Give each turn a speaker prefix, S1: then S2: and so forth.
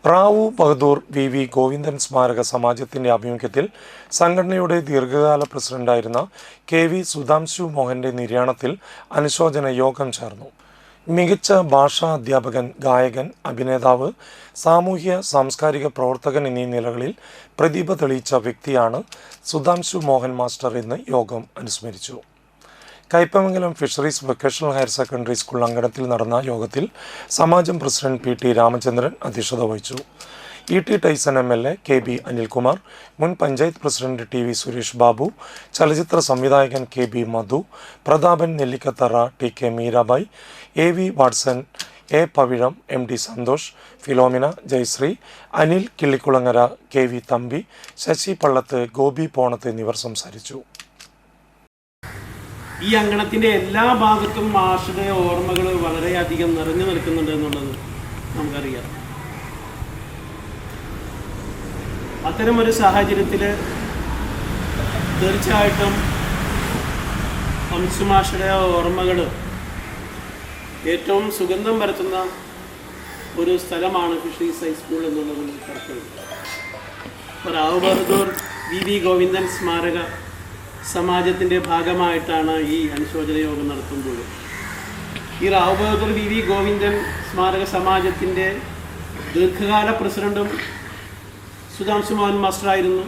S1: Rao Bahadur V Govindan സ്മാരക സമാജത്തിന്റെ ആഭിമുഖ്യത്തിൽ സംഘടനയുടെ ദീർഘകാല പ്രസിഡന്റായിരുന്ന KV സുധാംശു മോഹന്റെ നിര്യാണത്തിൽ അനുശോചന യോഗം ചേർന്നു. മികച്ച ഭാഷാ അധ്യാപകൻ, ഗായകൻ, അഭിനേതാവ്, സാമൂഹ്യ സാംസ്കാരിക പ്രവർത്തകൻ എന്നീ നിലകളിൽ പ്രതിഭ തെളിയിച്ച വ്യക്തിയാണ് സുധാംശു മോഹൻ മാസ്റ്റർ എന്ന് യോഗം അനുസ്മരിച്ചു. Kaipamangalam fisheries vocational higher secondary school അങ്കണത്തിൽ നടന്ന യോഗത്തിൽ സമാജം പ്രസിഡന്റ് PT രാമചന്ദ്രൻ അധ്യക്ഷത വഹിച്ചു. ET Tyson MLA, KB Anilkumar, മുൻ പഞ്ചായത്ത് പ്രസിഡന്റ് TV സുരേഷ് ബാബു, ചലച്ചിത്ര സംവിധായകൻ KB Madhu, Prathapan Nellikkathara, TK Meerabai, AV Watson, A Pavizham, MD Santhosh, Philomina, Jayasree, Anil Killikkulangara, KV Thampi, Sasi Pallath, Gopi Ponath എന്നിവർ സംസാരിച്ചു.
S2: ഈ അങ്കണത്തിൻ്റെ എല്ലാ ഭാഗത്തും മാഷുടെ ഓർമ്മകൾ വളരെയധികം നിറഞ്ഞു നിൽക്കുന്നുണ്ട് എന്നുള്ളത് നമുക്കറിയാം. അത്തരമൊരു സാഹചര്യത്തിൽ തീർച്ചയായിട്ടും ഹംസു മാഷുടെ ഓർമ്മകൾ ഏറ്റവും സുഗന്ധം പരത്തുന്ന ഒരു സ്ഥലമാണ് ഫിഷറീസ് ഹൈസ്കൂൾ എന്നുള്ളത് നമുക്കറിയാം. റാവു ബഹദൂർ വി ഗോവിന്ദൻ സ്മാരക സമാജത്തിൻ്റെ ഭാഗമായിട്ടാണ് ഈ അനുശോചന യോഗം നടത്തുമ്പോൾ ഈ റാവു ബഹദൂർ വി ഗോവിന്ദൻ സ്മാരക സമാജത്തിൻ്റെ ദീർഘകാല പ്രസിഡന്റും സുധാംശു മോഹൻ മാസ്റ്ററായിരുന്നു.